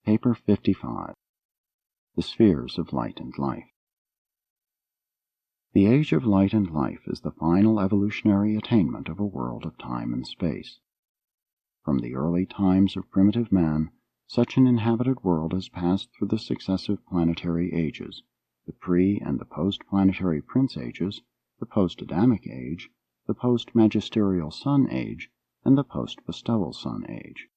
Paper 55. The Spheres of Light and Life. The age of light and life is the final evolutionary attainment of a world of time and space. From the early times of primitive man, such an inhabited world has passed through the successive planetary ages, the pre- and the post-planetary prince ages, the post-Adamic age, the post-magisterial sun age, and the post-bestowal sun age.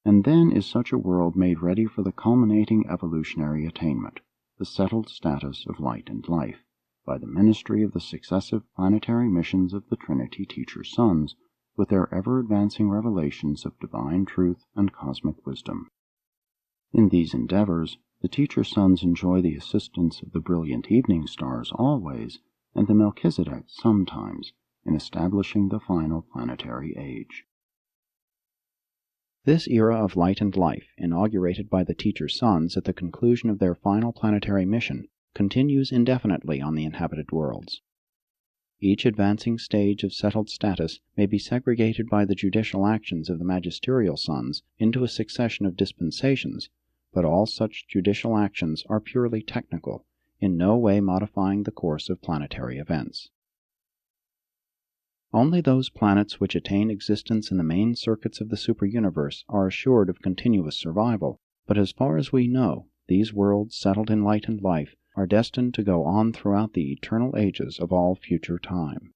And then is such a world made ready for the culminating evolutionary attainment, the settled status of light and life, by the ministry of the successive planetary missions of the Trinity Teacher Sons, with their ever-advancing revelations of divine truth and cosmic wisdom. In these endeavors, the Teacher Sons enjoy the assistance of the brilliant evening stars always, and the Melchizedek sometimes, in establishing the final planetary age. This era of light and life, inaugurated by the Teacher Sons at the conclusion of their final planetary mission, continues indefinitely on the inhabited worlds. Each advancing stage of settled status may be segregated by the judicial actions of the magisterial sons into a succession of dispensations, but all such judicial actions are purely technical, in no way modifying the course of planetary events. Only those planets which attain existence in the main circuits of the superuniverse are assured of continuous survival, but as far as we know, these worlds settled in light and life are destined to go on throughout the eternal ages of all future time.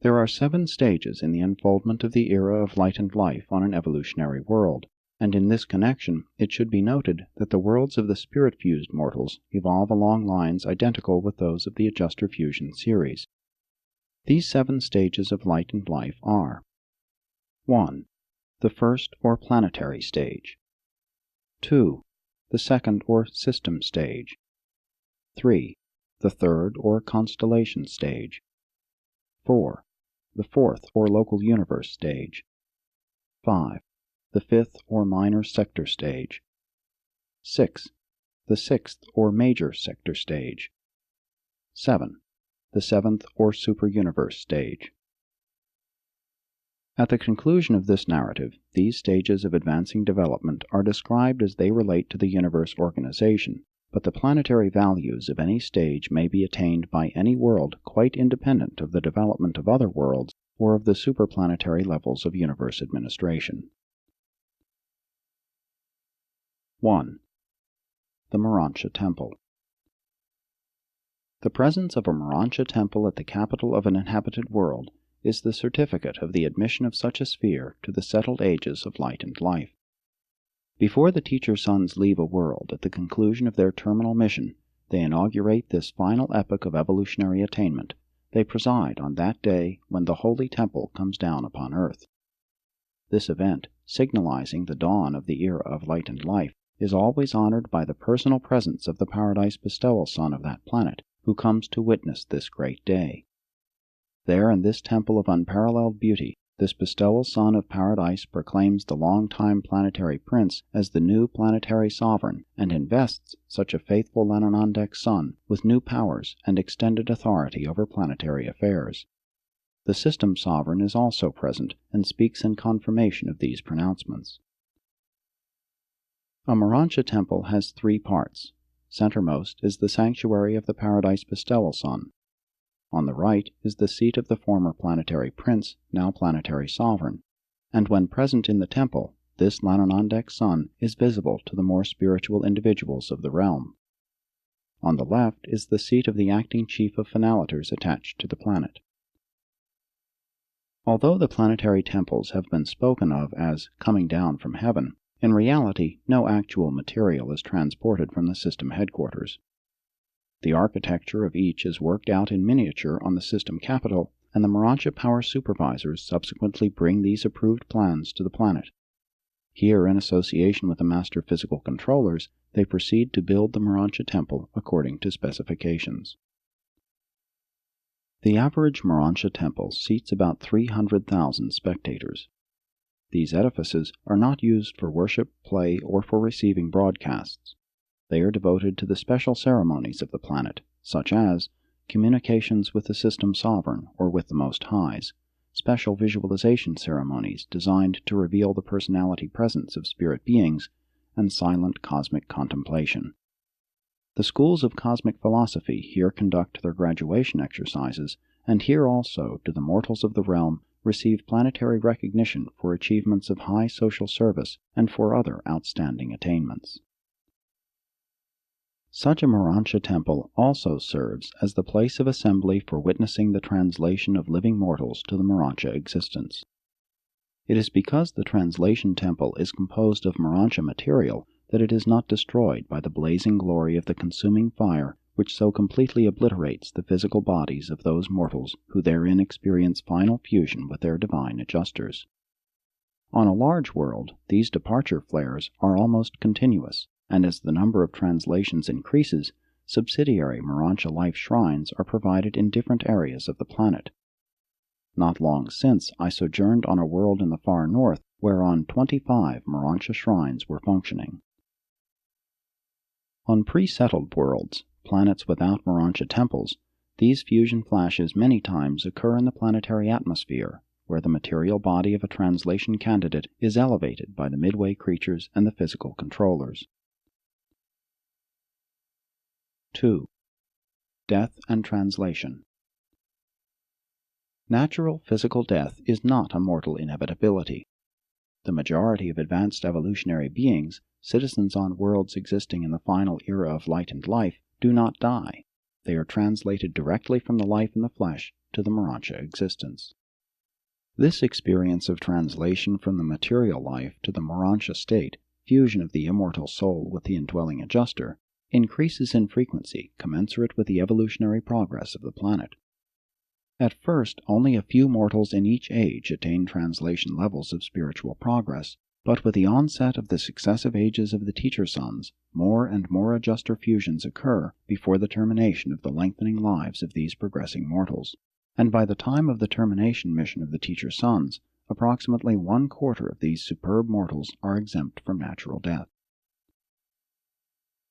There are 7 stages in the unfoldment of the era of light and life on an evolutionary world, and in this connection it should be noted that the worlds of the spirit-fused mortals evolve along lines identical with those of the adjuster fusion series. These 7 stages of light and life are: 1. The first or planetary stage. 2. The second or system stage. 3. The third or constellation stage. 4. The fourth or local universe stage. 5. The fifth or minor sector stage. 6. The sixth or major sector stage. 7. The 7th or superuniverse stage. At the conclusion of this narrative, these stages of advancing development are described as they relate to the universe organization, but the planetary values of any stage may be attained by any world quite independent of the development of other worlds or of the superplanetary levels of universe administration. 1. The MORONTIA Temple. The presence of a MORONTIA temple at the capital of an inhabited world is the certificate of the admission of such a sphere to the settled ages of light and life. Before the Teacher Sons leave a world at the conclusion of their terminal mission, they inaugurate this final epoch of evolutionary attainment. They preside on that day when the holy temple comes down upon earth. This event, signalizing the dawn of the era of light and life, is always honored by the personal presence of the Paradise Bestowal Son of that planet, who comes to witness this great day. There in this temple of unparalleled beauty, this bestowal son of paradise proclaims the long-time planetary prince as the new planetary sovereign, and invests such a faithful Lenonondek son with new powers and extended authority over planetary affairs. The system sovereign is also present, and speaks in confirmation of these pronouncements. A MORONTIA temple has 3 parts. Centermost is the sanctuary of the Paradise Bestowal Son. On the right is the seat of the former planetary prince, now planetary sovereign, and when present in the temple, this Lenonondek Son is visible to the more spiritual individuals of the realm. On the left is the seat of the acting chief of finalators attached to the planet. Although the planetary temples have been spoken of as coming down from heaven, in reality no actual material is transported from the system headquarters. The architecture of each is worked out in miniature on the system capital, and the MORONTIA power supervisors subsequently bring these approved plans to the planet. Here, in association with the master physical controllers, they proceed to build the MORONTIA temple according to specifications. The average MORONTIA temple seats about 300,000 spectators. These edifices are not used for worship, play, or for receiving broadcasts. They are devoted to the special ceremonies of the planet, such as communications with the system sovereign or with the Most Highs, special visualization ceremonies designed to reveal the personality presence of spirit beings, and silent cosmic contemplation. The schools of cosmic philosophy here conduct their graduation exercises, and here also do the mortals of the realm receive planetary recognition for achievements of high social service and for other outstanding attainments. Such a Morontia temple also serves as the place of assembly for witnessing the translation of living mortals to the Morontia existence. It is because the translation temple is composed of Morontia material that it is not destroyed by the blazing glory of the consuming fire which so completely obliterates the physical bodies of those mortals who therein experience final fusion with their divine adjusters. On a large world, these departure flares are almost continuous, and as the number of translations increases, subsidiary Morontia life shrines are provided in different areas of the planet. Not long since I sojourned on a world in the far north whereon 25 Morontia shrines were functioning. On pre-settled worlds, planets without Morontia temples, these fusion flashes many times occur in the planetary atmosphere, where the material body of a translation candidate is elevated by the midway creatures and the physical controllers. 2. Death and Translation. Natural physical death is not a mortal inevitability. The majority of advanced evolutionary beings, citizens on worlds existing in the final era of light and life, do not die. They are translated directly from the life in the flesh to the Morontia existence. This experience of translation from the material life to the Morontia state, fusion of the immortal soul with the indwelling adjuster, increases in frequency commensurate with the evolutionary progress of the planet. At first, only a few mortals in each age attain translation levels of spiritual progress, but with the onset of the successive ages of the teacher sons, more and more adjuster fusions occur before the termination of the lengthening lives of these progressing mortals, and by the time of the termination mission of the teacher sons, approximately 1/4 of these superb mortals are exempt from natural death.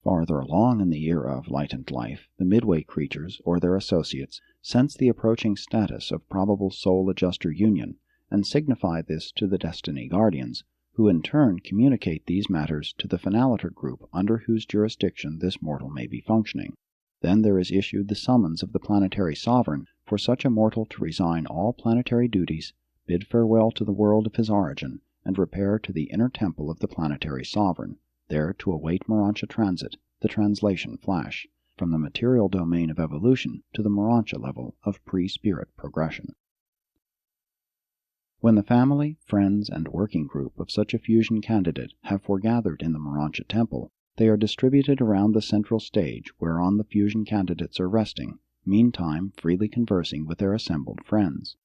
Farther along in the era of light and life, the midway creatures, or their associates, sense the approaching status of probable soul-adjuster union, and signify this to the destiny guardians, who in turn communicate these matters to the finaliter group under whose jurisdiction this mortal may be functioning. Then there is issued the summons of the planetary sovereign for such a mortal to resign all planetary duties, bid farewell to the world of his origin, and repair to the inner temple of the planetary sovereign, there to await Morontia transit, the translation flash, from the material domain of evolution to the Morontia level of pre-spirit progression. When the family, friends, and working group of such a fusion candidate have foregathered in the Morontia temple, they are distributed around the central stage whereon the fusion candidates are resting, meantime freely conversing with their assembled friends.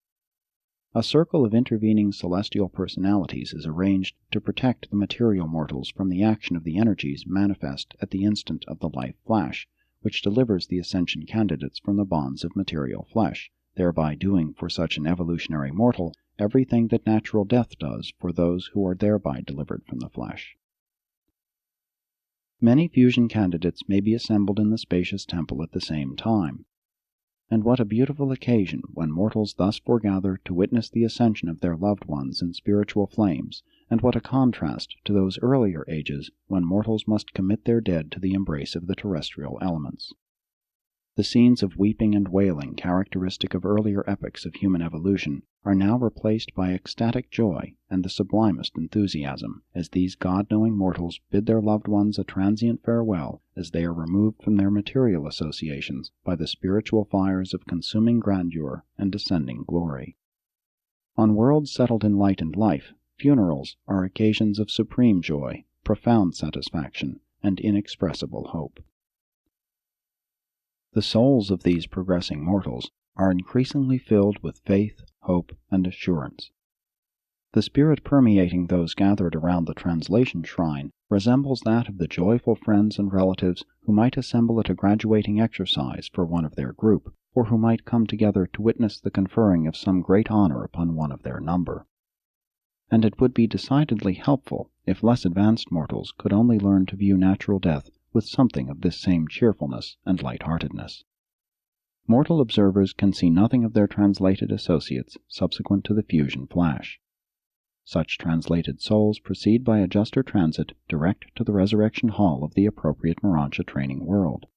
A circle of intervening celestial personalities is arranged to protect the material mortals from the action of the energies manifest at the instant of the life flash, which delivers the ascension candidates from the bonds of material flesh, thereby doing for such an evolutionary mortal everything that natural death does for those who are thereby delivered from the flesh. Many fusion candidates may be assembled in the spacious temple at the same time. And what a beautiful occasion when mortals thus foregather to witness the ascension of their loved ones in spiritual flames, and what a contrast to those earlier ages when mortals must commit their dead to the embrace of the terrestrial elements. The scenes of weeping and wailing characteristic of earlier epochs of human evolution are now replaced by ecstatic joy and the sublimest enthusiasm, as these God-knowing mortals bid their loved ones a transient farewell as they are removed from their material associations by the spiritual fires of consuming grandeur and descending glory. On worlds settled in light and life, funerals are occasions of supreme joy, profound satisfaction, and inexpressible hope. The souls of these progressing mortals are increasingly filled with faith, hope, and assurance. The spirit permeating those gathered around the translation shrine resembles that of the joyful friends and relatives who might assemble at a graduating exercise for one of their group, or who might come together to witness the conferring of some great honor upon one of their number. And it would be decidedly helpful if less advanced mortals could only learn to view natural death with something of this same cheerfulness and light-heartedness. Mortal observers can see nothing of their translated associates subsequent to the fusion flash. Such translated souls proceed by adjuster transit direct to the resurrection hall of the appropriate Morontia training world.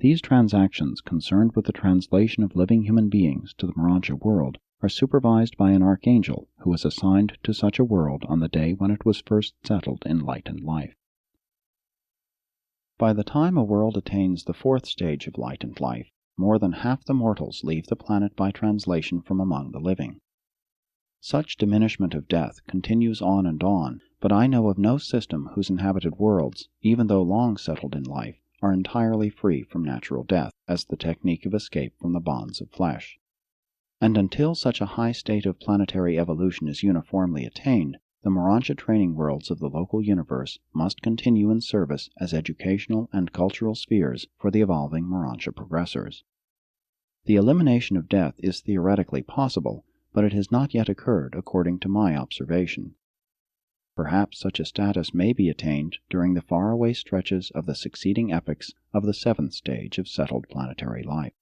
These transactions concerned with the translation of living human beings to the Morontia world are supervised by an archangel who was assigned to such a world on the day when it was first settled in light and life. By the time a world attains the fourth stage of light and life, more than half the mortals leave the planet by translation from among the living. Such diminishment of death continues on and on, but I know of no system whose inhabited worlds, even though long settled in life, are entirely free from natural death as the technique of escape from the bonds of flesh. And until such a high state of planetary evolution is uniformly attained, the Morontia training worlds of the local universe must continue in service as educational and cultural spheres for the evolving Morontia progressors. The elimination of death is theoretically possible, but it has not yet occurred according to my observation. Perhaps such a status may be attained during the faraway stretches of the succeeding epochs of the seventh stage of settled planetary life.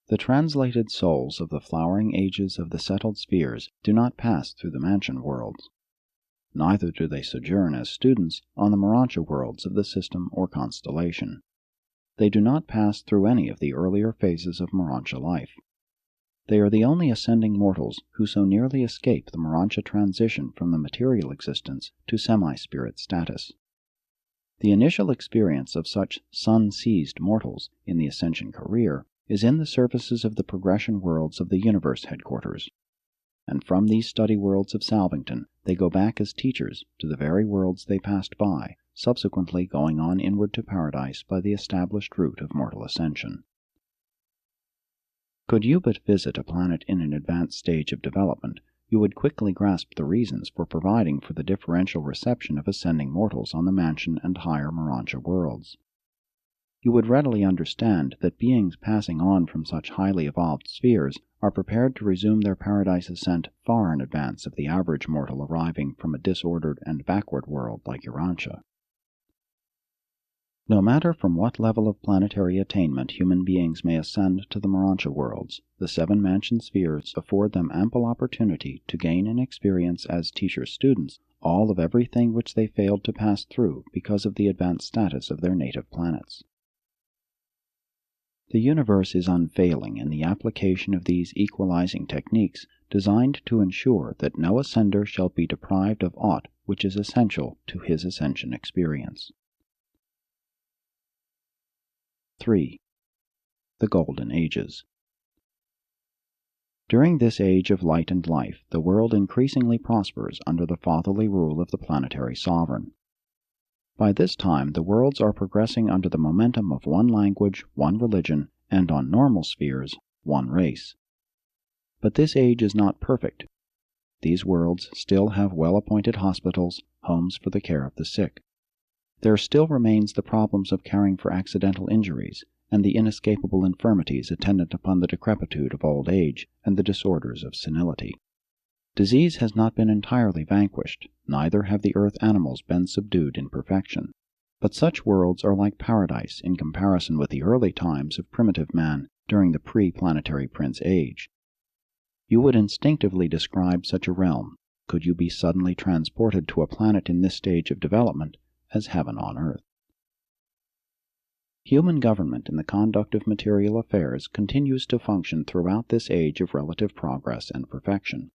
The translated souls of the flowering ages of the settled spheres do not pass through the mansion worlds. Neither do they sojourn as students on the Morontia worlds of the system or constellation. They do not pass through any of the earlier phases of Morontia life. They are the only ascending mortals who so nearly escape the Morontia transition from the material existence to semi-spirit status. The initial experience of such sun-seized mortals in the ascension career is in the surfaces of the progression worlds of the universe headquarters, and from these study worlds of Salvington they go back as teachers to the very worlds they passed by, subsequently going on inward to paradise by the established route of mortal ascension. Could you but visit a planet in an advanced stage of development, you would quickly grasp the reasons for providing for the differential reception of ascending mortals on the mansion and higher Morontia worlds. You would readily understand that beings passing on from such highly evolved spheres are prepared to resume their paradise ascent far in advance of the average mortal arriving from a disordered and backward world like Urantia. No matter from what level of planetary attainment human beings may ascend to the Morontia worlds, the seven mansion spheres afford them ample opportunity to gain and experience as teacher-students all of everything which they failed to pass through because of the advanced status of their native planets. The universe is unfailing in the application of these equalizing techniques designed to ensure that no ascender shall be deprived of aught which is essential to his ascension experience. 3. The Golden Ages. During this age of light and life, the world increasingly prospers under the fatherly rule of the planetary sovereign. By this time, the worlds are progressing under the momentum of one language, one religion, and on normal spheres, one race. But this age is not perfect. These worlds still have well-appointed hospitals, homes for the care of the sick. There still remains the problems of caring for accidental injuries, and the inescapable infirmities attendant upon the decrepitude of old age and the disorders of senility. Disease has not been entirely vanquished, neither have the earth animals been subdued in perfection. But such worlds are like paradise in comparison with the early times of primitive man during the pre-planetary Prince Age. You would instinctively describe such a realm, could you be suddenly transported to a planet in this stage of development, as heaven on earth. Human government in the conduct of material affairs continues to function throughout this age of relative progress and perfection.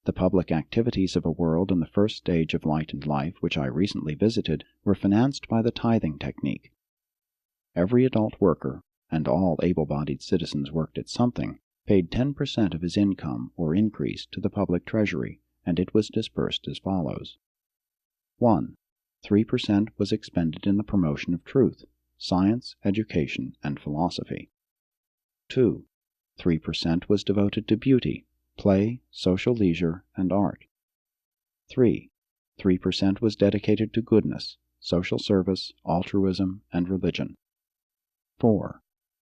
The public activities of a world in the first stage of light and life which I recently visited were financed by the tithing technique. Every adult worker, and all able-bodied citizens worked at something, paid 10% of his income or increase to the public treasury, and it was dispersed as follows. 1. 3% was expended in the promotion of truth, science, education, and philosophy. 2. 3% was devoted to beauty, play, social leisure, and art. 3. 3% was dedicated to goodness, social service, altruism, and religion. 4.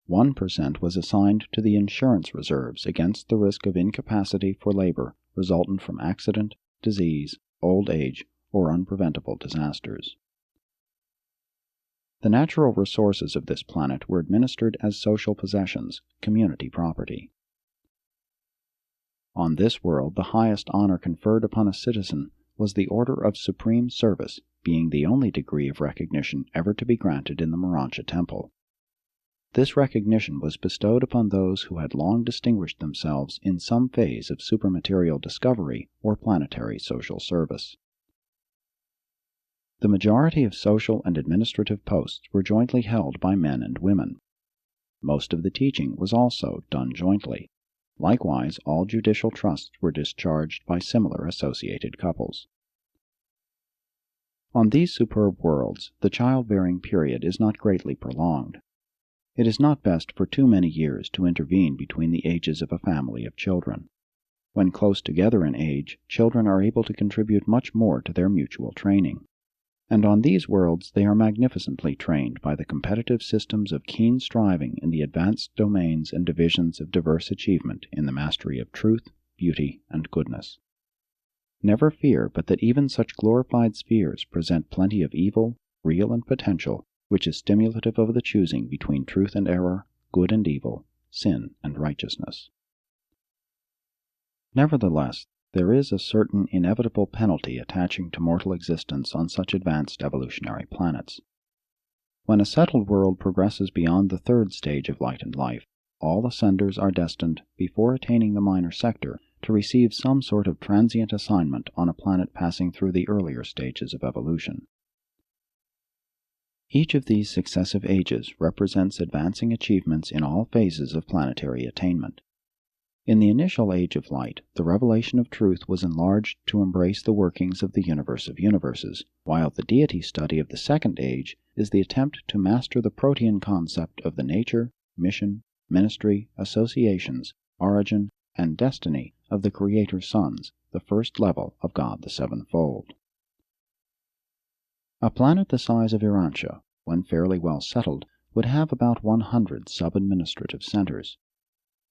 1% was assigned to the insurance reserves against the risk of incapacity for labor resultant from accident, disease, old age, or unpreventable disasters. The natural resources of this planet were administered as social possessions, community property. On this world, the highest honor conferred upon a citizen was the Order of Supreme Service, being the only degree of recognition ever to be granted in the Morontia Temple. This recognition was bestowed upon those who had long distinguished themselves in some phase of supermaterial discovery or planetary social service. The majority of social and administrative posts were jointly held by men and women. Most of the teaching was also done jointly. Likewise, all judicial trusts were discharged by similar associated couples. On these superb worlds, the childbearing period is not greatly prolonged. It is not best for too many years to intervene between the ages of a family of children. When close together in age, children are able to contribute much more to their mutual training. And on these worlds they are magnificently trained by the competitive systems of keen striving in the advanced domains and divisions of diverse achievement in the mastery of truth, beauty, and goodness. Never fear but that even such glorified spheres present plenty of evil, real and potential, which is stimulative of the choosing between truth and error, good and evil, sin and righteousness. Nevertheless, there is a certain inevitable penalty attaching to mortal existence on such advanced evolutionary planets. When a settled world progresses beyond the third stage of light and life, all ascenders are destined, before attaining the minor sector, to receive some sort of transient assignment on a planet passing through the earlier stages of evolution. Each of these successive ages represents advancing achievements in all phases of planetary attainment. In the initial age of light, the revelation of truth was enlarged to embrace the workings of the universe of universes, while the deity study of the second age is the attempt to master the protean concept of the nature, mission, ministry, associations, origin, and destiny of the Creator's sons, the first level of God the Sevenfold. A planet the size of Urantia, when fairly well settled, would have about 100 sub-administrative centers.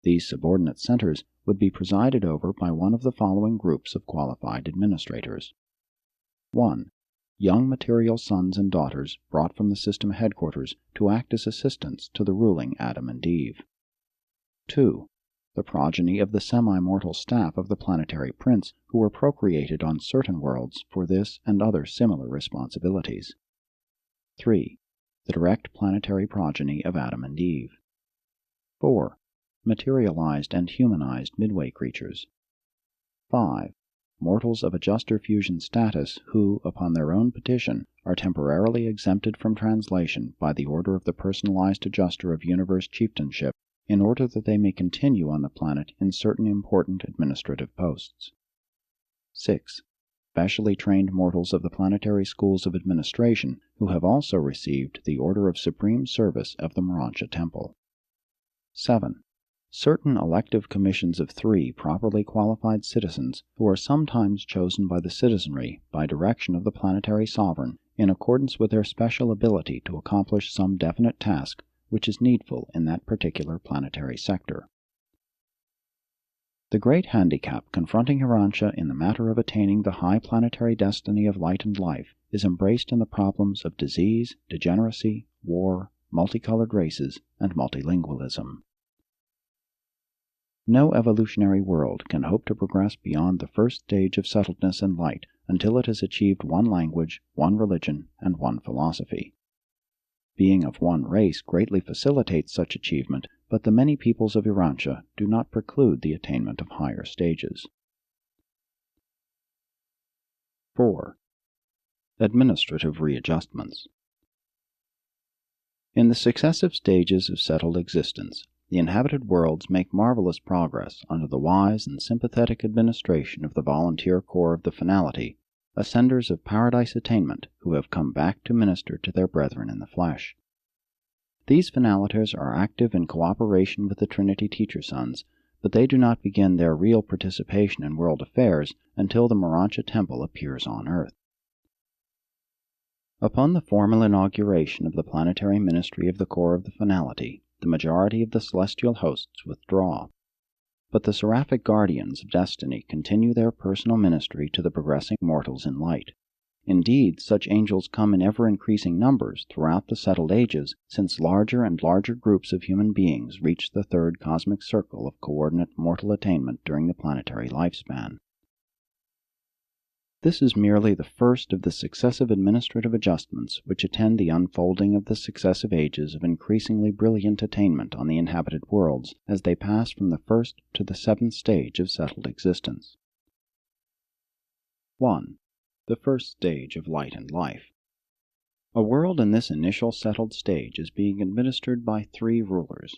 These subordinate centers would be presided over by one of the following groups of qualified administrators. 1. Young material sons and daughters brought from the system headquarters to act as assistants to the ruling Adam and Eve. 2. The progeny of the semi-mortal staff of the planetary prince who were procreated on certain worlds for this and other similar responsibilities. 3. The direct planetary progeny of Adam and Eve. 4. Materialized and humanized midway creatures. 5. Mortals of adjuster fusion status who, upon their own petition, are temporarily exempted from translation by the order of the personalized adjuster of universe chieftainship in order that they may continue on the planet in certain important administrative posts. 6. Specially trained mortals of the planetary schools of administration who have also received the Order of Supreme Service of the Morontia Temple. 7. Certain elective commissions of 3 properly qualified citizens who are sometimes chosen by the citizenry by direction of the planetary sovereign in accordance with their special ability to accomplish some definite task which is needful in that particular planetary sector. The great handicap confronting Urantia in the matter of attaining the high planetary destiny of light and life is embraced in the problems of disease, degeneracy, war, multicolored races, and multilingualism. No evolutionary world can hope to progress beyond the first stage of settledness and light until it has achieved one language, one religion, and one philosophy. Being of one race greatly facilitates such achievement, but the many peoples of Urantia do not preclude the attainment of higher stages. 4. Administrative readjustments. In the successive stages of settled existence, the inhabited worlds make marvelous progress under the wise and sympathetic administration of the volunteer corps of the finality, ascenders of paradise attainment who have come back to minister to their brethren in the flesh. These finalators are active in cooperation with the Trinity Teacher Sons, but they do not begin their real participation in world affairs until the Morontia Temple appears on Earth. Upon the formal inauguration of the planetary ministry of the Corps of the Finality, the majority of the celestial hosts withdraw. But the seraphic guardians of destiny continue their personal ministry to the progressing mortals in light. Indeed, such angels come in ever-increasing numbers throughout the settled ages, since larger and larger groups of human beings reach the third cosmic circle of coordinate mortal attainment during the planetary lifespan. This is merely the first of the successive administrative adjustments which attend the unfolding of the successive ages of increasingly brilliant attainment on the inhabited worlds as they pass from the first to the seventh stage of settled existence. 1. The first stage of light and life. A world in this initial settled stage is being administered by three rulers.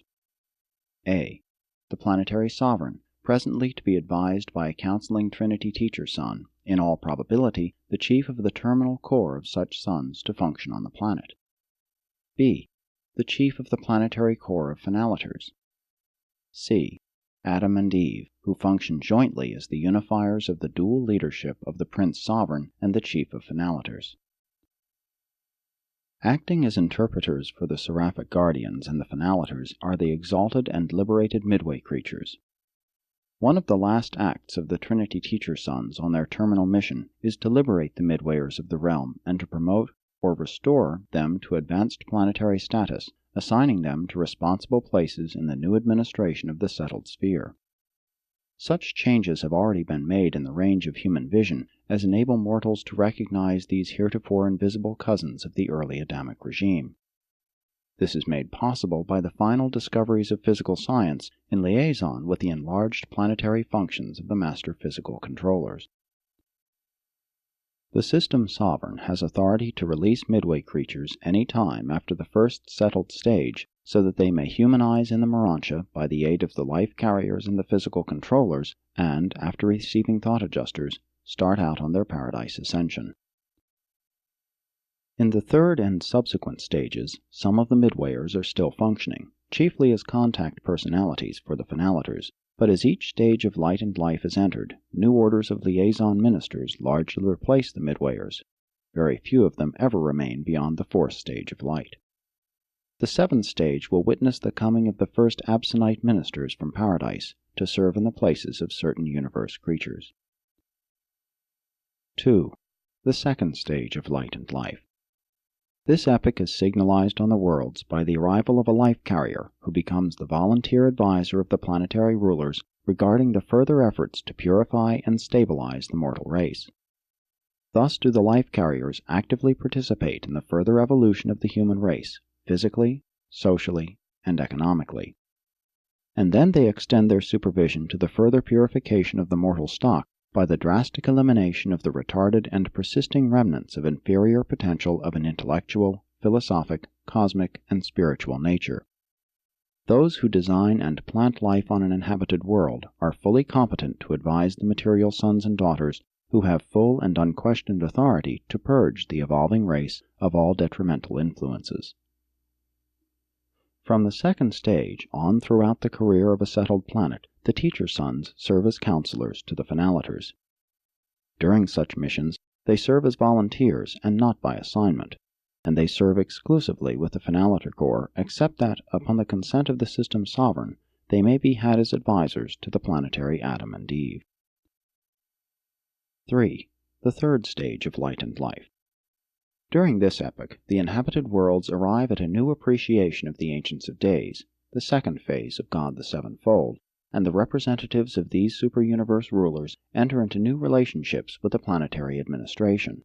A. The planetary sovereign, presently to be advised by a counseling Trinity teacher sun, in all probability the chief of the terminal core of such suns to function on the planet. B. The chief of the planetary core of phenalators. C. Adam and Eve, who function jointly as the unifiers of the dual leadership of the Prince Sovereign and the Chief of Phenalators. Acting as interpreters for the seraphic guardians and the phenalators are the exalted and liberated midway creatures. One of the last acts of the Trinity teacher sons on their terminal mission is to liberate the midwayers of the realm and to promote or restore them to advanced planetary status, assigning them to responsible places in the new administration of the settled sphere. Such changes have already been made in the range of human vision as enable mortals to recognize these heretofore invisible cousins of the early Adamic regime. This is made possible by the final discoveries of physical science in liaison with the enlarged planetary functions of the master physical controllers. The system sovereign has authority to release midway creatures any time after the first settled stage so that they may humanize in the Morontia by the aid of the life carriers and the physical controllers and, after receiving thought adjusters, start out on their paradise ascension. In the third and subsequent stages, some of the midwayers are still functioning, chiefly as contact personalities for the phenalators, but as each stage of light and life is entered, new orders of liaison ministers largely replace the midwayers. Very few of them ever remain beyond the fourth stage of light. The seventh stage will witness the coming of the first Absonite ministers from paradise to serve in the places of certain universe creatures. 2. The second stage of light and life. This epoch is signalized on the worlds by the arrival of a life carrier who becomes the volunteer advisor of the planetary rulers regarding the further efforts to purify and stabilize the mortal race. Thus do the life carriers actively participate in the further evolution of the human race, physically, socially, and economically. And then they extend their supervision to the further purification of the mortal stock by the drastic elimination of the retarded and persisting remnants of inferior potential of an intellectual, philosophic, cosmic, and spiritual nature. Those who design and plant life on an inhabited world are fully competent to advise the material sons and daughters who have full and unquestioned authority to purge the evolving race of all detrimental influences. From the second stage on throughout the career of a settled planet, the teacher sons serve as counselors to the phenalators. During such missions, they serve as volunteers and not by assignment, and they serve exclusively with the phenalator corps except that, upon the consent of the system sovereign, they may be had as advisors to the planetary Adam and Eve. 3. The third stage of light and life. During this epoch, the inhabited worlds arrive at a new appreciation of the Ancients of Days, the second phase of God the Sevenfold, and the representatives of these super-universe rulers enter into new relationships with the planetary administration.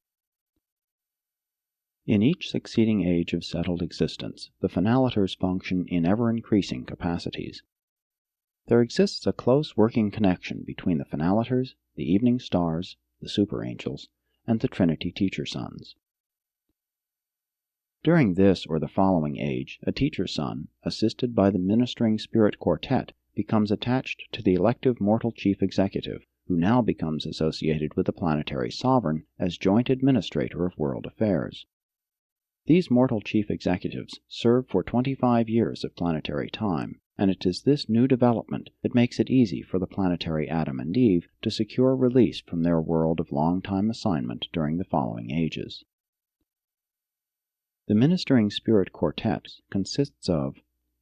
In each succeeding age of settled existence, the phenalators function in ever-increasing capacities. There exists a close working connection between the phenalators, the evening stars, the super-angels, and the Trinity teacher sons. During this or the following age, a teacher sun, assisted by the ministering spirit quartet, becomes attached to the elective mortal chief executive, who now becomes associated with the planetary sovereign as joint administrator of world affairs. These mortal chief executives serve for 25 years of planetary time, and it is this new development that makes it easy for the planetary Adam and Eve to secure release from their world of long-time assignment during the following ages. The ministering spirit quartet consists of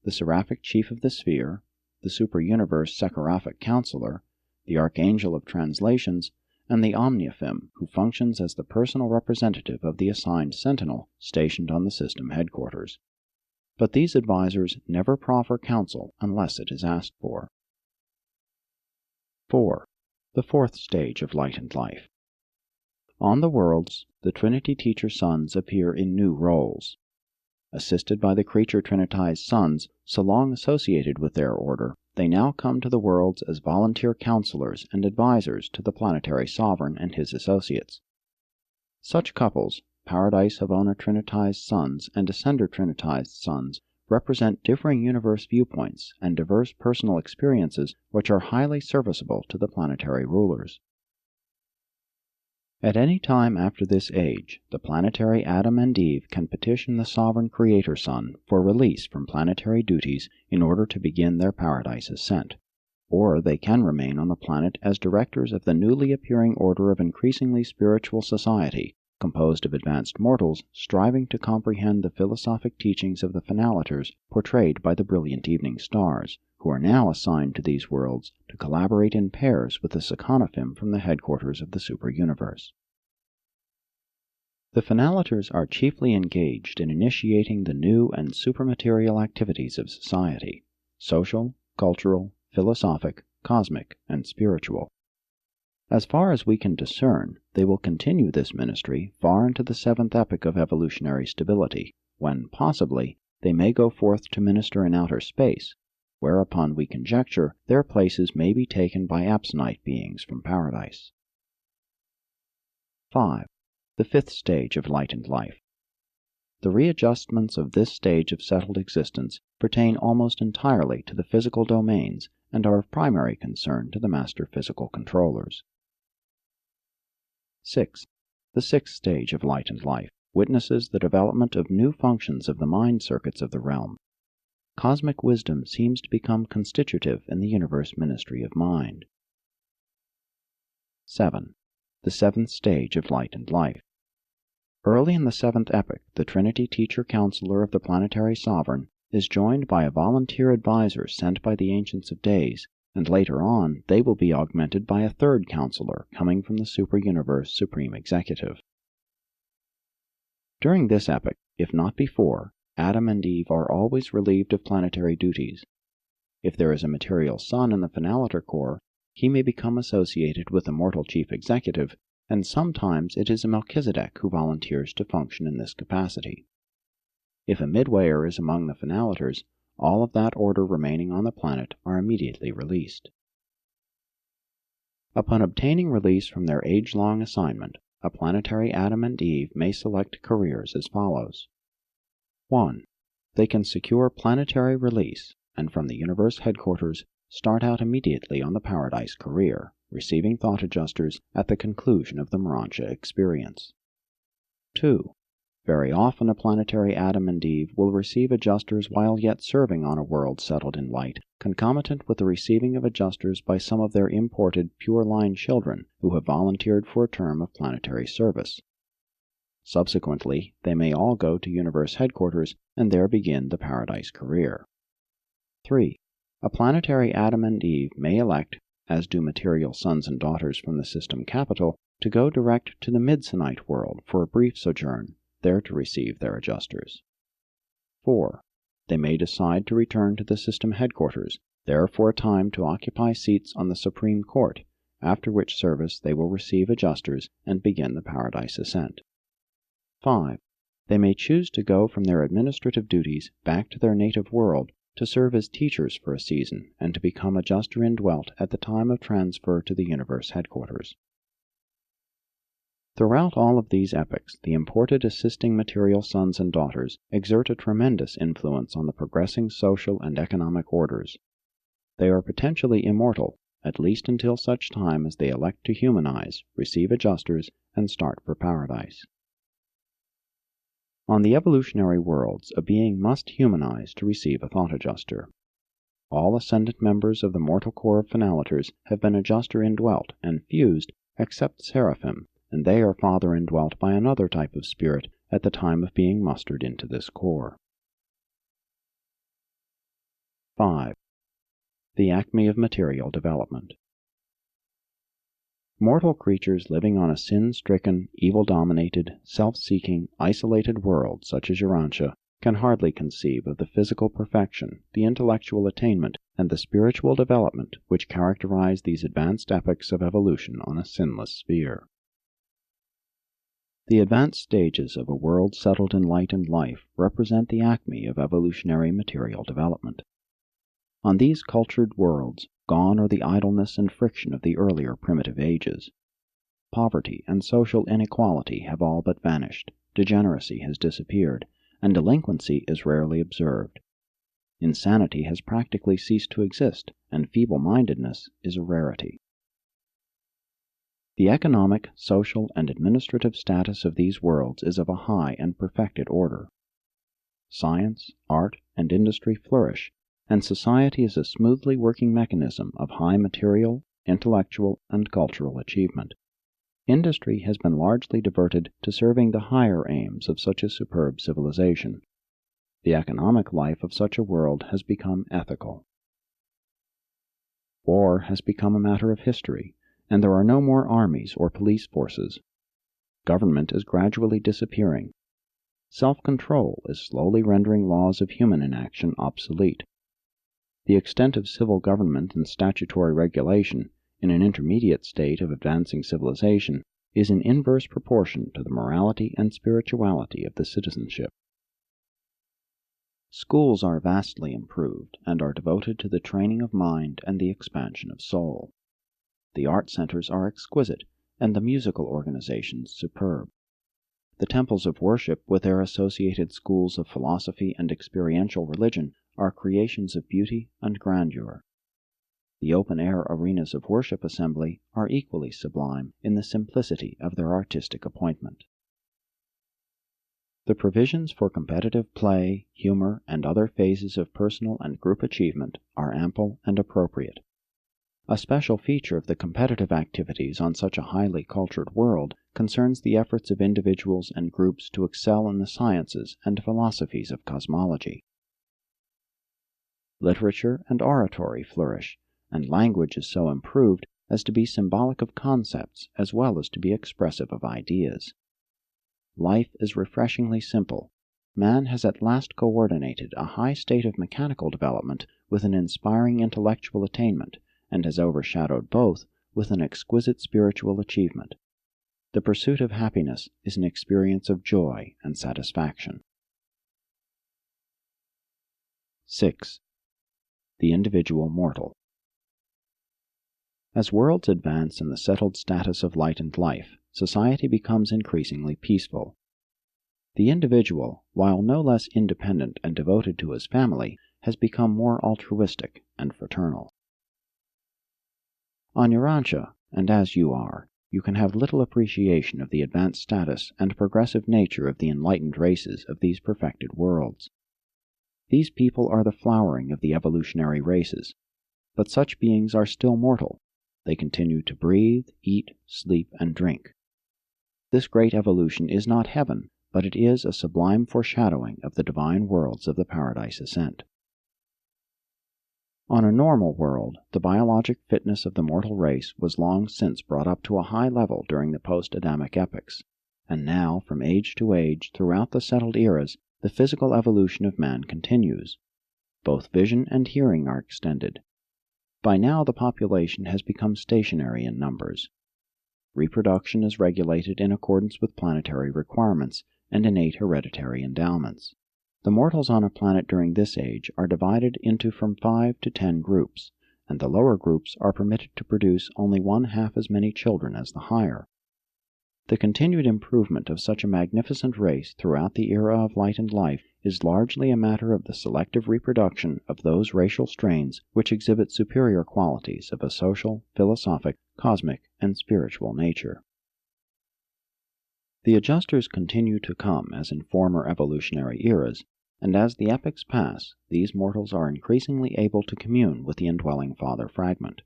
the seraphic chief of the sphere, the super-universe Sekharafic counselor, the archangel of translations, and the Omniafim, who functions as the personal representative of the assigned sentinel stationed on the system headquarters. But these advisors never proffer counsel unless it is asked for. 4. The fourth stage of light and life. On the worlds, the Trinity Teacher Sons appear in new roles. Assisted by the creature Trinitized Sons so long associated with their order, they now come to the worlds as volunteer counselors and advisors to the planetary sovereign and his associates. Such couples, Paradise Havona Trinitized Sons and Ascender Trinitized Sons, represent differing universe viewpoints and diverse personal experiences which are highly serviceable to the planetary rulers. At any time after this age, the planetary Adam and Eve can petition the Sovereign Creator Son for release from planetary duties in order to begin their paradise ascent, or they can remain on the planet as directors of the newly appearing order of increasingly spiritual society, composed of advanced mortals striving to comprehend the philosophic teachings of the Finaliters portrayed by the brilliant evening stars, who are now assigned to these worlds to collaborate in pairs with the Seconophim from the headquarters of the Superuniverse. The Finaliters are chiefly engaged in initiating the new and supermaterial activities of society: social, cultural, philosophic, cosmic, and spiritual. As far as we can discern, they will continue this ministry far into the seventh epoch of evolutionary stability, when, possibly, they may go forth to minister in outer space, whereupon we conjecture their places may be taken by Apsonite beings from Paradise. 5. The fifth stage of light and life. The readjustments of this stage of settled existence pertain almost entirely to the physical domains and are of primary concern to the master physical controllers. 6. The sixth stage of light and life witnesses the development of new functions of the mind circuits of the realm. Cosmic wisdom seems to become constitutive in the universe ministry of mind. 7. The seventh stage of light and life. Early in the seventh epoch, the Trinity Teacher Counselor of the Planetary Sovereign is joined by a volunteer advisor sent by the Ancients of Days, and later on they will be augmented by a third counselor coming from the Superuniverse Supreme Executive. During this epoch, if not before, Adam and Eve are always relieved of planetary duties. If there is a material son in the Finaliter Corps, he may become associated with the mortal Chief Executive, and sometimes it is a Melchizedek who volunteers to function in this capacity. If a Midwayer is among the Finaliters, all of that order remaining on the planet are immediately released. Upon obtaining release from their age-long assignment, a planetary Adam and Eve may select careers as follows. 1. They can secure planetary release, and from the universe headquarters start out immediately on the Paradise career, receiving thought adjusters at the conclusion of the Morontia experience. 2. Very often a planetary Adam and Eve will receive adjusters while yet serving on a world settled in light, concomitant with the receiving of adjusters by some of their imported pure-line children who have volunteered for a term of planetary service. Subsequently, they may all go to universe headquarters and there begin the Paradise career. 3. A planetary Adam and Eve may elect, as do material sons and daughters from the system capital, to go direct to the Midsonite world for a brief sojourn, there to receive their adjusters. 4. They may decide to return to the system headquarters, there for a time to occupy seats on the Supreme Court, after which service they will receive adjusters and begin the Paradise ascent. 5. They may choose to go from their administrative duties back to their native world to serve as teachers for a season and to become adjuster indwelt at the time of transfer to the universe headquarters. Throughout all of these epochs, the imported assisting material sons and daughters exert a tremendous influence on the progressing social and economic orders. They are potentially immortal, at least until such time as they elect to humanize, receive adjusters, and start for Paradise. On the evolutionary worlds, a being must humanize to receive a thought adjuster. All ascendant members of the mortal corps of Finaliters have been adjuster indwelt and fused, except Seraphim, and they are father indwelt by another type of spirit at the time of being mustered into this corps. 5. The acme of material development. Mortal creatures living on a sin-stricken, evil-dominated, self-seeking, isolated world such as Urantia can hardly conceive of the physical perfection, the intellectual attainment, and the spiritual development which characterize these advanced epochs of evolution on a sinless sphere. The advanced stages of a world settled in light and life represent the acme of evolutionary material development. On these cultured worlds, gone are the idleness and friction of the earlier primitive ages. Poverty and social inequality have all but vanished, degeneracy has disappeared, and delinquency is rarely observed. Insanity has practically ceased to exist, and feeble-mindedness is a rarity. The economic, social, and administrative status of these worlds is of a high and perfected order. Science, art, and industry flourish, and society is a smoothly working mechanism of high material, intellectual, and cultural achievement. Industry has been largely diverted to serving the higher aims of such a superb civilization. The economic life of such a world has become ethical. War has become a matter of history, and there are no more armies or police forces. Government is gradually disappearing. Self-control is slowly rendering laws of human inaction obsolete. The extent of civil government and statutory regulation in an intermediate state of advancing civilization is in inverse proportion to the morality and spirituality of the citizenship. Schools are vastly improved and are devoted to the training of mind and the expansion of soul. The art centers are exquisite and the musical organizations superb. The temples of worship with their associated schools of philosophy and experiential religion are creations of beauty and grandeur. The open-air arenas of worship assembly are equally sublime in the simplicity of their artistic appointment. The provisions for competitive play, humor, and other phases of personal and group achievement are ample and appropriate. A special feature of the competitive activities on such a highly cultured world concerns the efforts of individuals and groups to excel in the sciences and philosophies of cosmology. Literature and oratory flourish, and language is so improved as to be symbolic of concepts as well as to be expressive of ideas. Life is refreshingly simple. Man has at last coordinated a high state of mechanical development with an inspiring intellectual attainment, and has overshadowed both with an exquisite spiritual achievement. The pursuit of happiness is an experience of joy and satisfaction. 6. The individual mortal. As worlds advance in the settled status of light and life, society becomes increasingly peaceful. The individual, while no less independent and devoted to his family, has become more altruistic and fraternal. On Urantia, and as you are, you can have little appreciation of the advanced status and progressive nature of the enlightened races of these perfected worlds. These people are the flowering of the evolutionary races, but such beings are still mortal. They continue to breathe, eat, sleep, and drink. This great evolution is not heaven, but it is a sublime foreshadowing of the divine worlds of the Paradise Ascent. On a normal world, the biologic fitness of the mortal race was long since brought up to a high level during the post-Adamic epochs, and now, from age to age, throughout the settled eras, the physical evolution of man continues. Both vision and hearing are extended. By now the population has become stationary in numbers. Reproduction is regulated in accordance with planetary requirements and innate hereditary endowments. The mortals on a planet during this age are divided into from 5 to 10 groups, and the lower groups are permitted to produce only 1/2 as many children as the higher. The continued improvement of such a magnificent race throughout the era of light and life is largely a matter of the selective reproduction of those racial strains which exhibit superior qualities of a social, philosophic, cosmic, and spiritual nature. The adjusters continue to come as in former evolutionary eras, and as the epochs pass, these mortals are increasingly able to commune with the indwelling Father Fragment.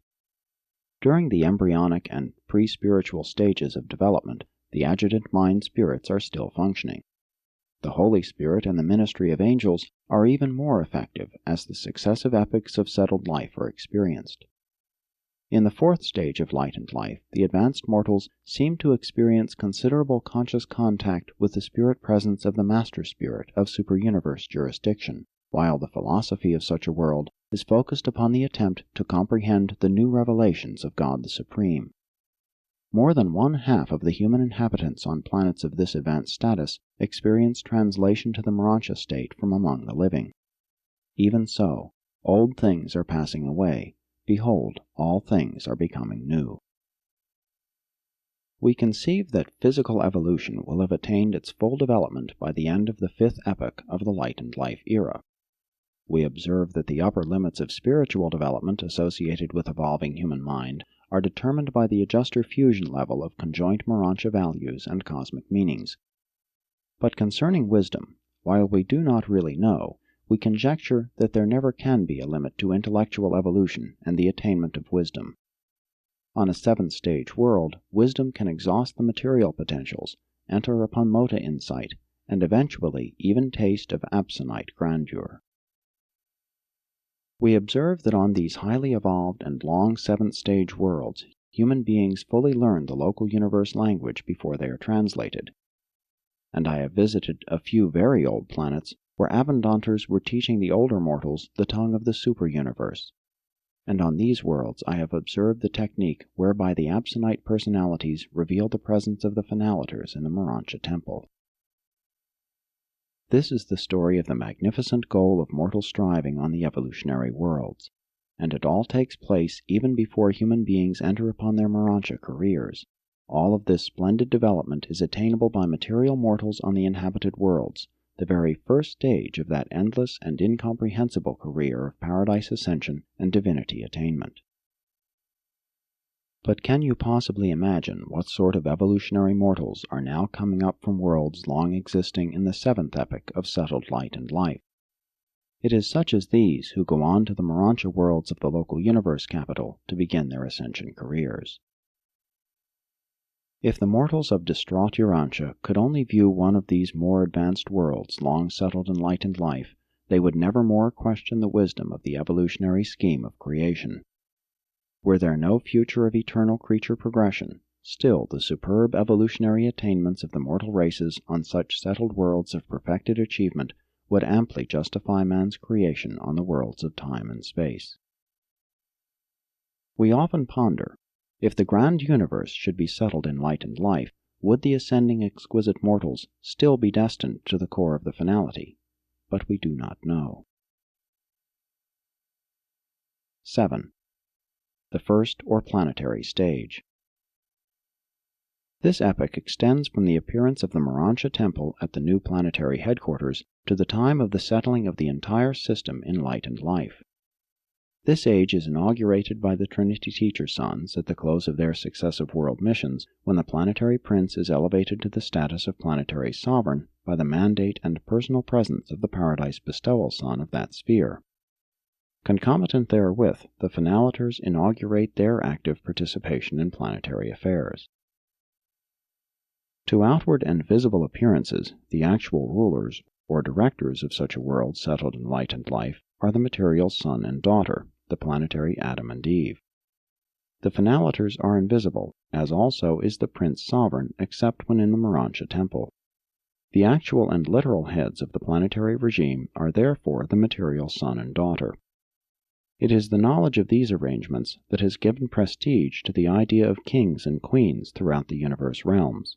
During the embryonic and pre-spiritual stages of development, the adjutant mind spirits are still functioning. The Holy Spirit and the ministry of angels are even more effective as the successive epochs of settled life are experienced. In the fourth stage of light and life, the advanced mortals seem to experience considerable conscious contact with the spirit presence of the Master Spirit of superuniverse jurisdiction, while the philosophy of such a world is focused upon the attempt to comprehend the new revelations of God the Supreme. More than one-half of the human inhabitants on planets of this advanced status experience translation to the Morontia state from among the living. Even so, old things are passing away. Behold, all things are becoming new. We conceive that physical evolution will have attained its full development by the end of the fifth epoch of the light and life era. We observe that the upper limits of spiritual development associated with evolving human mind are determined by the adjuster fusion level of conjoint Morontia values and cosmic meanings. But concerning wisdom, while we do not really know, we conjecture that there never can be a limit to intellectual evolution and the attainment of wisdom. On a seventh-stage world, wisdom can exhaust the material potentials, enter upon mota insight, and eventually even taste of absonite grandeur. We observe that on these highly evolved and long seventh-stage worlds, human beings fully learn the local universe language before they are translated. And I have visited a few very old planets where Abundantes were teaching the older mortals the tongue of the superuniverse. And on these worlds I have observed the technique whereby the absonite personalities reveal the presence of the Finaliters in the Morontia temple. This is the story of the magnificent goal of mortal striving on the evolutionary worlds, and it all takes place even before human beings enter upon their Morontia careers. All of this splendid development is attainable by material mortals on the inhabited worlds, the very first stage of that endless and incomprehensible career of paradise ascension and divinity attainment. But can you possibly imagine what sort of evolutionary mortals are now coming up from worlds long existing in the seventh epoch of settled light and life? It is such as these who go on to the Morontia worlds of the local universe capital to begin their ascension careers. If the mortals of distraught Urantia could only view one of these more advanced worlds long settled in light and life, they would never more question the wisdom of the evolutionary scheme of creation. Were there no future of eternal creature progression, still the superb evolutionary attainments of the mortal races on such settled worlds of perfected achievement would amply justify man's creation on the worlds of time and space. We often ponder, if the grand universe should be settled in light and life, would the ascending exquisite mortals still be destined to the core of the finality? But we do not know. 7. The first or planetary stage. This epoch extends from the appearance of the Morontia temple at the new planetary headquarters to the time of the settling of the entire system in light and life. This age is inaugurated by the Trinity Teacher Sons at the close of their successive world missions, when the planetary prince is elevated to the status of planetary sovereign by the mandate and personal presence of the Paradise Bestowal Son of that sphere. Concomitant therewith, the Finaliters inaugurate their active participation in planetary affairs. To outward and visible appearances, the actual rulers, or directors of such a world settled in light and life, are the material son and daughter, the planetary Adam and Eve. The Finaliters are invisible, as also is the Prince Sovereign, except when in the Morontia temple. The actual and literal heads of the planetary regime are therefore the material son and daughter. It is the knowledge of these arrangements that has given prestige to the idea of kings and queens throughout the universe realms.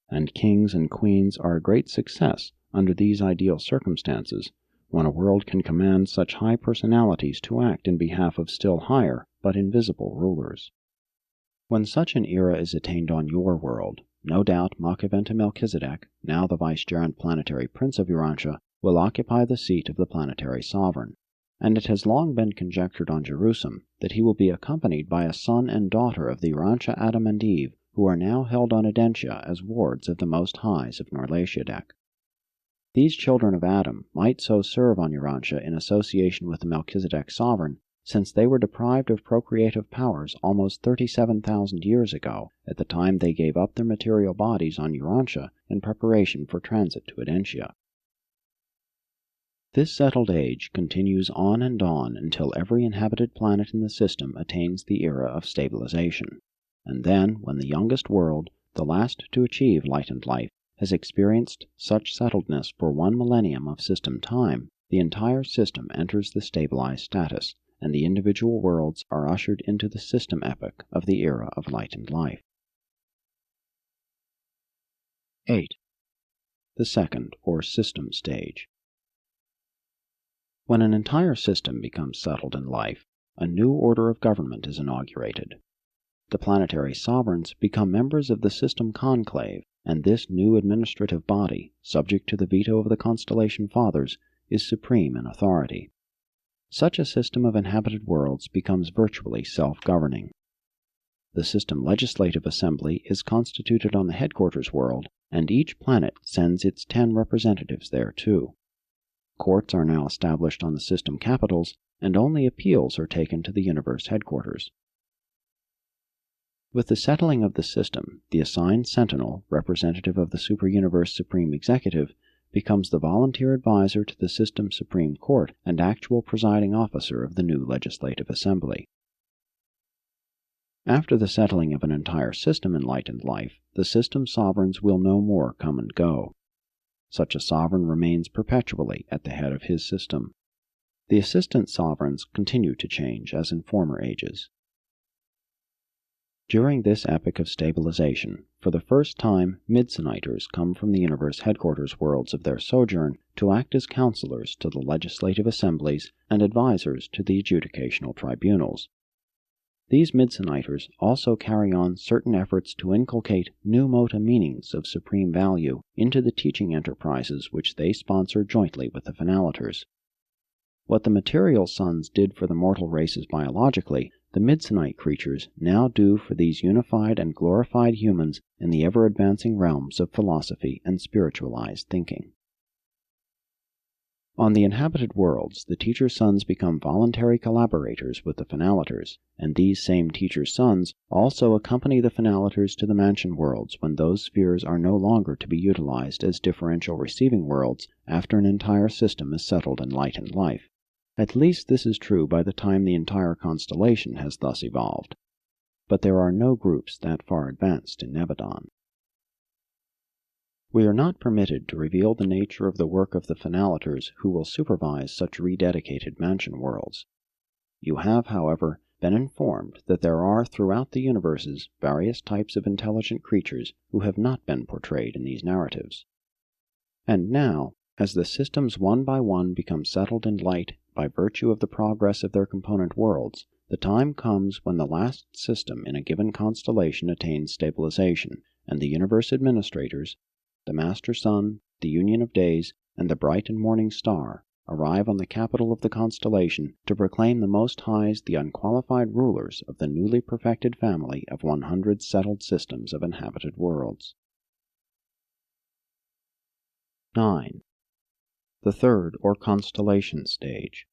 And kings and queens are a great success under these ideal circumstances, when a world can command such high personalities to act in behalf of still higher but invisible rulers. When such an era is attained on your world, no doubt Makhaventa Melchizedek, now the vicegerent planetary prince of Urantia, will occupy the seat of the planetary sovereign, and it has long been conjectured on Jerusalem that he will be accompanied by a son and daughter of the Urantia Adam and Eve, who are now held on Edentia as wards of the Most Highs of Norlatiadek. These children of Adam might so serve on Urantia in association with the Melchizedek sovereign, since they were deprived of procreative powers almost 37,000 years ago, at the time they gave up their material bodies on Urantia in preparation for transit to Edentia. This settled age continues on and on until every inhabited planet in the system attains the era of stabilization, and then, when the youngest world, the last to achieve light and life, has experienced such settledness for 1 millennium of system time, the entire system enters the stabilized status, and the individual worlds are ushered into the system epoch of the era of light and life. 8. The second, or system stage. When an entire system becomes settled in life, a new order of government is inaugurated. The planetary sovereigns become members of the system conclave, and this new administrative body, subject to the veto of the constellation fathers, is supreme in authority. Such a system of inhabited worlds becomes virtually self-governing. The system legislative assembly is constituted on the headquarters world, and each planet sends its 10 representatives thereto. Courts are now established on the system capitals, and only appeals are taken to the universe headquarters. With the settling of the system, the assigned sentinel, representative of the superuniverse supreme executive, becomes the volunteer advisor to the system Supreme Court and actual presiding officer of the new legislative assembly. After the settling of an entire system in light and life, the system sovereigns will no more come and go. Such a sovereign remains perpetually at the head of his system. The assistant sovereigns continue to change as in former ages. During this epoch of stabilization, for the first time, Midsoniters come from the universe headquarters worlds of their sojourn to act as counselors to the legislative assemblies and advisors to the adjudicational tribunals. These Midsoniters also carry on certain efforts to inculcate new mota meanings of supreme value into the teaching enterprises which they sponsor jointly with the Finaliters. What the material sons did for the mortal races biologically, the Midsonite creatures now do for these unified and glorified humans in the ever-advancing realms of philosophy and spiritualized thinking. On the inhabited worlds, the teacher's sons become voluntary collaborators with the Finaliters, and these same teacher's sons also accompany the Finaliters to the mansion worlds when those spheres are no longer to be utilized as differential receiving worlds after an entire system is settled in light and life. At least this is true by the time the entire constellation has thus evolved. But there are no groups that far advanced in Nebadon. We are not permitted to reveal the nature of the work of the Finaliters who will supervise such rededicated mansion worlds. You have, however, been informed that there are throughout the universes various types of intelligent creatures who have not been portrayed in these narratives. And now, as the systems one by one become settled in light by virtue of the progress of their component worlds, the time comes when the last system in a given constellation attains stabilization, and the universe administrators, the Master Sun, the Union of Days, and the Bright and Morning Star arrive on the capital of the constellation to proclaim the Most Highs the unqualified rulers of the newly perfected family of 100 settled systems of inhabited worlds. 9. The third, or constellation stage.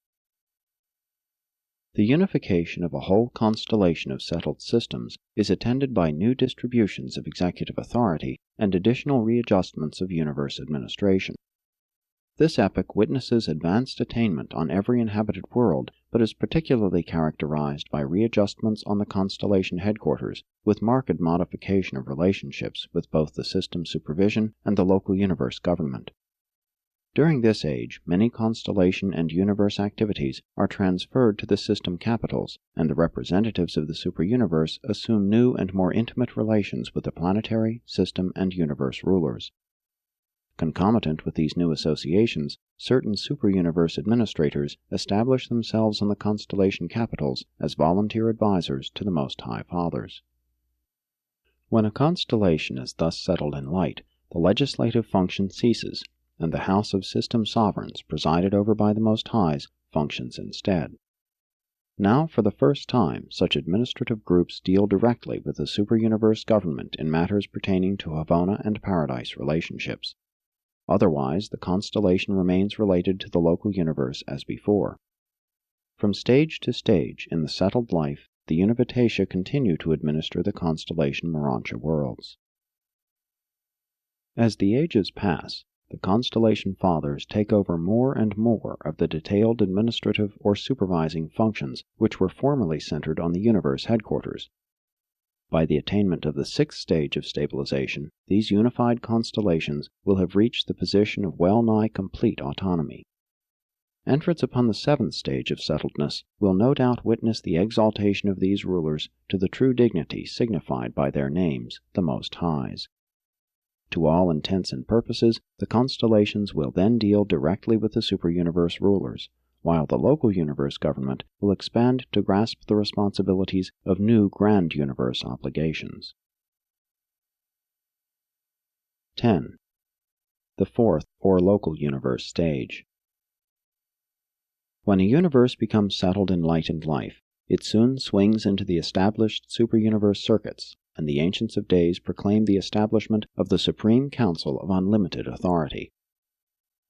The unification of a whole constellation of settled systems is attended by new distributions of executive authority and additional readjustments of universe administration. This epoch witnesses advanced attainment on every inhabited world, but is particularly characterized by readjustments on the constellation headquarters, with marked modification of relationships with both the system supervision and the local universe government. During this age, many constellation and universe activities are transferred to the system capitals, and the representatives of the superuniverse assume new and more intimate relations with the planetary, system, and universe rulers. Concomitant with these new associations, certain superuniverse administrators establish themselves on the constellation capitals as volunteer advisors to the Most High Fathers. When a constellation is thus settled in light, the legislative function ceases, and the House of System Sovereigns, presided over by the Most Highs, functions instead. Now, for the first time, such administrative groups deal directly with the superuniverse government in matters pertaining to Havona and Paradise relationships. Otherwise, the constellation remains related to the local universe as before. From stage to stage in the settled life, the Univitatia continue to administer the constellation Morontia worlds. As the ages pass, the Constellation Fathers take over more and more of the detailed administrative or supervising functions which were formerly centered on the universe headquarters. By the attainment of the 6th stage of stabilization, these unified constellations will have reached the position of well-nigh complete autonomy. Entrance upon the 7th stage of settledness will no doubt witness the exaltation of these rulers to the true dignity signified by their names, the Most Highs. To all intents and purposes, the constellations will then deal directly with the super-universe rulers, while the local universe government will expand to grasp the responsibilities of new grand universe obligations. 10. The 4th or local universe stage. When a universe becomes settled in light and life, it soon swings into the established super-universe circuits, and the Ancients of Days proclaim the establishment of the Supreme Council of Unlimited Authority.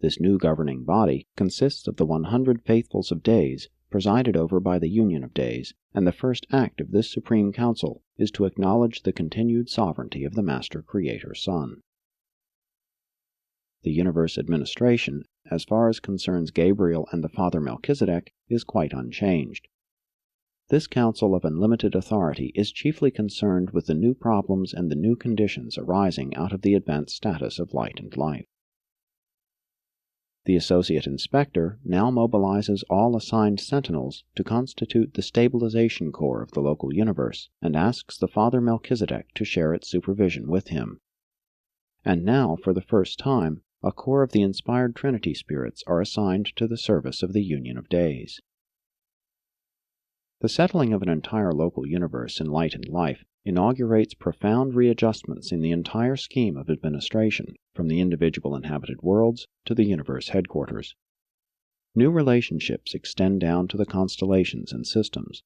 This new governing body consists of the 100 Faithfuls of Days, presided over by the Union of Days, and the first act of this Supreme Council is to acknowledge the continued sovereignty of the Master Creator Sun. The universe administration, as far as concerns Gabriel and the Father Melchizedek, is quite unchanged. This Council of Unlimited Authority is chiefly concerned with the new problems and the new conditions arising out of the advanced status of light and life. The Associate Inspector now mobilizes all assigned sentinels to constitute the stabilization corps of the local universe, and asks the Father Melchizedek to share its supervision with him. And now, for the first time, a corps of the inspired Trinity spirits are assigned to the service of the Union of Days. The settling of an entire local universe in light and life inaugurates profound readjustments in the entire scheme of administration, from the individual inhabited worlds to the universe headquarters. New relationships extend down to the constellations and systems.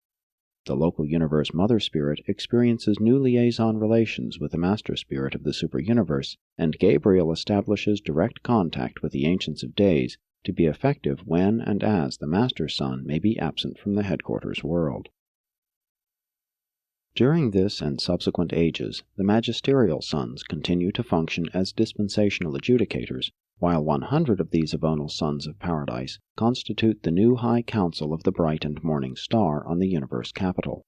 The local universe Mother Spirit experiences new liaison relations with the Master Spirit of the super-universe, and Gabriel establishes direct contact with the Ancients of Days to be effective when and as the Master Sun may be absent from the headquarters world. During this and subsequent ages, the magisterial sons continue to function as dispensational adjudicators, while 100 of these avonal sons of paradise constitute the new High Council of the Bright and Morning Star on the universe capital.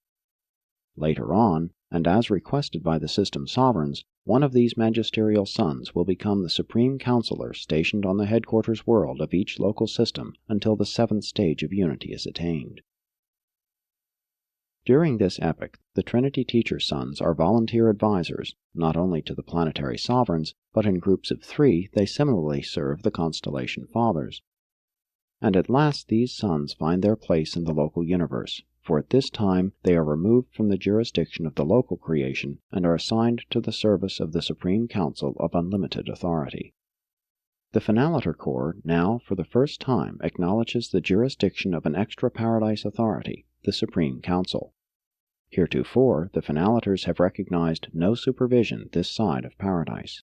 Later on, and as requested by the system sovereigns, one of these magisterial sons will become the supreme counselor stationed on the headquarters world of each local system until the 7th stage of unity is attained. During this epoch, the Trinity Teacher Sons are volunteer advisors, not only to the planetary sovereigns, but in groups of 3 they similarly serve the Constellation Fathers. And at last these sons find their place in the local universe, for at this time they are removed from the jurisdiction of the local creation and are assigned to the service of the Supreme Council of Unlimited Authority. The Finaliter Corps now for the first time acknowledges the jurisdiction of an extra-paradise authority, the Supreme Council. Heretofore, the Finaliters have recognized no supervision this side of paradise.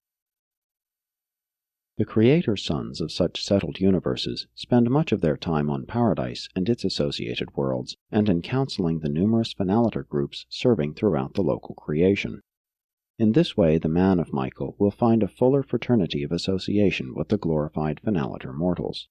The Creator Sons of such settled universes spend much of their time on paradise and its associated worlds, and in counseling the numerous Finaliter groups serving throughout the local creation. In this way, the man of Michael will find a fuller fraternity of association with the glorified Finaliter mortals.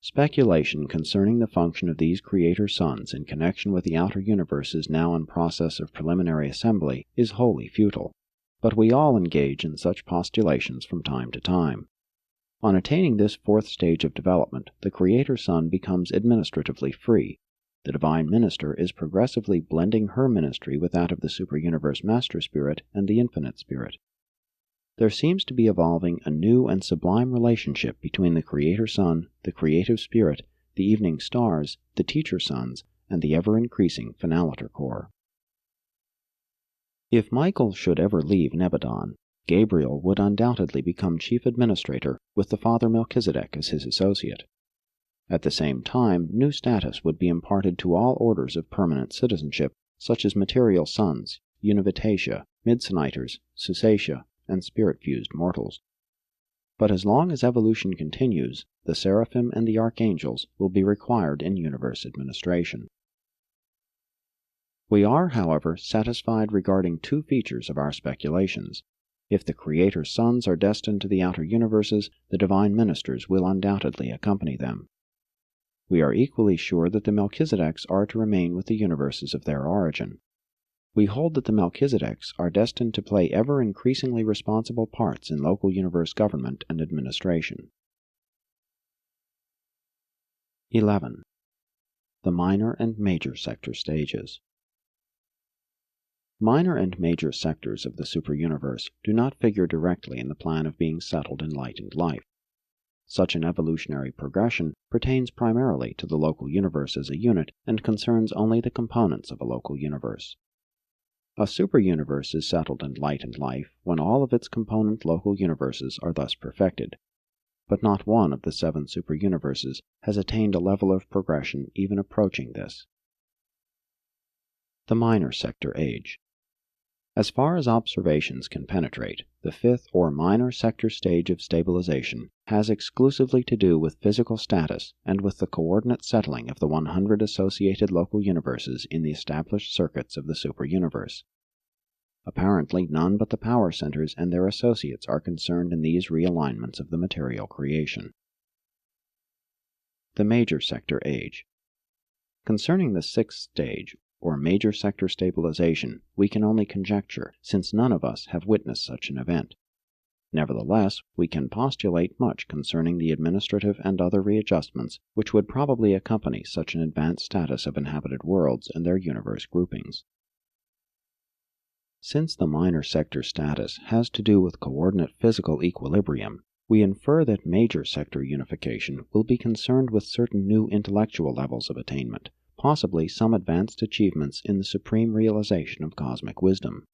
Speculation concerning the function of these Creator Sons in connection with the outer universes now in process of preliminary assembly is wholly futile, but we all engage in such postulations from time to time. On attaining this 4th stage of development, the Creator Sun becomes administratively free. The Divine Minister is progressively blending her ministry with that of the Super-Universe Master Spirit and the Infinite Spirit. There seems to be evolving a new and sublime relationship between the Creator Sun, the Creative Spirit, the Evening Stars, the Teacher Sons, and the ever-increasing Finaliter Corps. If Michael should ever leave Nebadon, Gabriel would undoubtedly become Chief Administrator with the Father Melchizedek as his associate. At the same time, new status would be imparted to all orders of permanent citizenship, such as Material Sons, Univitatia, Midsoniters, Susatia, and spirit-fused mortals. But as long as evolution continues, the Seraphim and the Archangels will be required in universe administration. We are, however, satisfied regarding 2 features of our speculations. If the Creator's sons are destined to the outer universes, the divine ministers will undoubtedly accompany them. We are equally sure that the Melchizedeks are to remain with the universes of their origin. We hold that the Melchizedeks are destined to play ever increasingly responsible parts in local universe government and administration. 11. The minor and major sector stages. Minor and major sectors of the superuniverse do not figure directly in the plan of being settled in enlightened life. Such an evolutionary progression pertains primarily to the local universe as a unit and concerns only the components of a local universe. A superuniverse is settled in enlightened life when all of its component local universes are thus perfected, but not one of the 7 superuniverses has attained a level of progression even approaching this. The minor sector age. As far as observations can penetrate, the 5th or minor sector stage of stabilization has exclusively to do with physical status and with the coordinate settling of the 100 associated local universes in the established circuits of the superuniverse. Apparently, none but the power centers and their associates are concerned in these realignments of the material creation. The major sector age. Concerning the 6th stage, or major sector stabilization, we can only conjecture, since none of us have witnessed such an event. Nevertheless, we can postulate much concerning the administrative and other readjustments which would probably accompany such an advanced status of inhabited worlds and their universe groupings. Since the minor sector status has to do with coordinate physical equilibrium, we infer that major sector unification will be concerned with certain new intellectual levels of attainment, possibly some advanced achievements in the supreme realization of cosmic wisdom.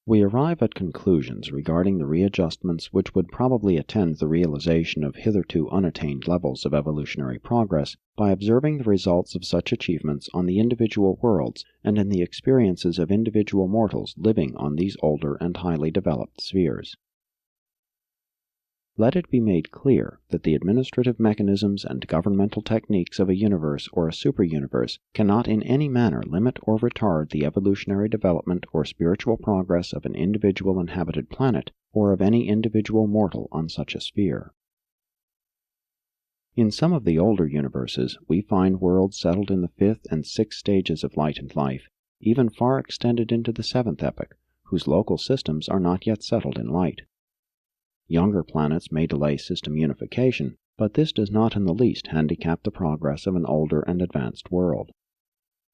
We arrive at conclusions regarding the readjustments which would probably attend the realization of hitherto unattained levels of evolutionary progress by observing the results of such achievements on the individual worlds and in the experiences of individual mortals living on these older and highly developed spheres. Let it be made clear that the administrative mechanisms and governmental techniques of a universe or a superuniverse cannot in any manner limit or retard the evolutionary development or spiritual progress of an individual inhabited planet or of any individual mortal on such a sphere. In some of the older universes, we find worlds settled in the 5th and 6th stages of light and life, even far extended into the 7th epoch, whose local systems are not yet settled in light. Younger planets may delay system unification, but this does not in the least handicap the progress of an older and advanced world.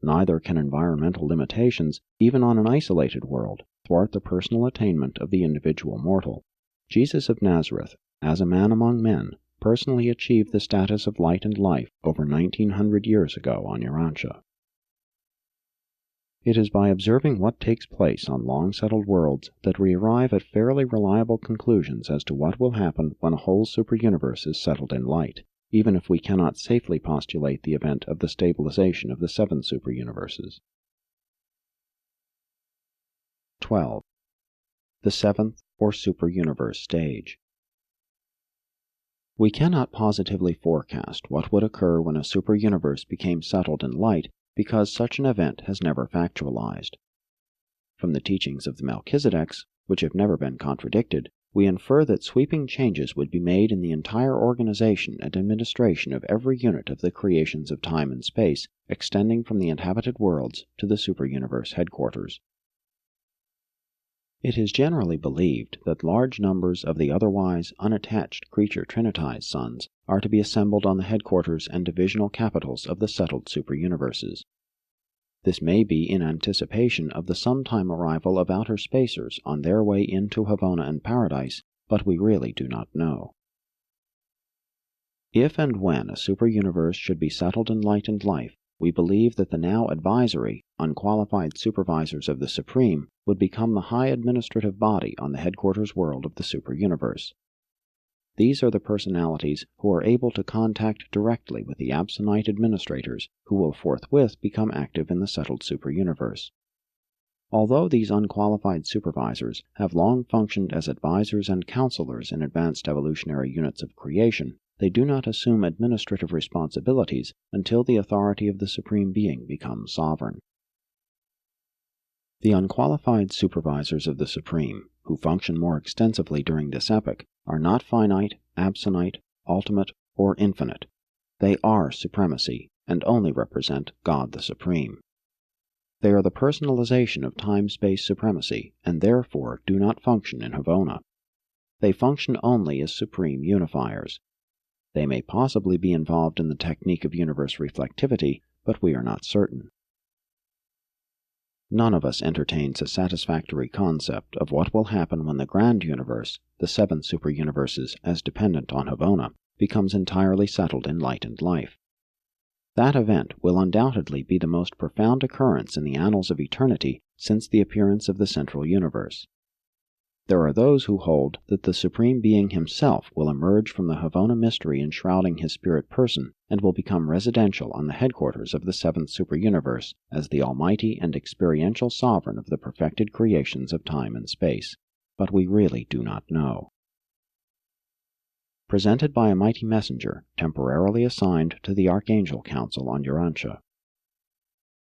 Neither can environmental limitations, even on an isolated world, thwart the personal attainment of the individual mortal. Jesus of Nazareth, as a man among men, personally achieved the status of light and life over 1900 years ago on Urantia. It is by observing what takes place on long-settled worlds that we arrive at fairly reliable conclusions as to what will happen when a whole superuniverse is settled in light, even if we cannot safely postulate the event of the stabilization of the 7 superuniverses. 12. The 7th or superuniverse stage. We cannot positively forecast what would occur when a superuniverse became settled in light because such an event has never factualized. From the teachings of the Melchizedeks, which have never been contradicted, we infer that sweeping changes would be made in the entire organization and administration of every unit of the creations of time and space, extending from the inhabited worlds to the superuniverse headquarters. It is generally believed that large numbers of the otherwise unattached creature trinitized suns are to be assembled on the headquarters and divisional capitals of the settled superuniverses. This may be in anticipation of the sometime arrival of outer spacers on their way into Havona and Paradise, but we really do not know. If and when a superuniverse should be settled in light and life, we believe that the now advisory, unqualified supervisors of the Supreme would become the high administrative body on the headquarters world of the superuniverse. These are the personalities who are able to contact directly with the absentite administrators who will forthwith become active in the settled superuniverse. Although these unqualified supervisors have long functioned as advisors and counselors in advanced evolutionary units of creation, they do not assume administrative responsibilities until the authority of the Supreme Being becomes sovereign. The unqualified supervisors of the Supreme, who function more extensively during this epoch, are not finite, absolute, ultimate, or infinite. They are supremacy, and only represent God the Supreme. They are the personalization of time-space supremacy, and therefore do not function in Havona. They function only as supreme unifiers. They may possibly be involved in the technique of universe reflectivity, but we are not certain. None of us entertains a satisfactory concept of what will happen when the grand universe, the 7 superuniverses as dependent on Havona, becomes entirely settled in light and life. That event will undoubtedly be the most profound occurrence in the annals of eternity since the appearance of the central universe. There are those who hold that the Supreme Being himself will emerge from the Havona mystery enshrouding his spirit person and will become residential on the headquarters of the 7th superuniverse as the almighty and experiential sovereign of the perfected creations of time and space. But we really do not know. Presented by a mighty messenger temporarily assigned to the Archangel Council on Urantia.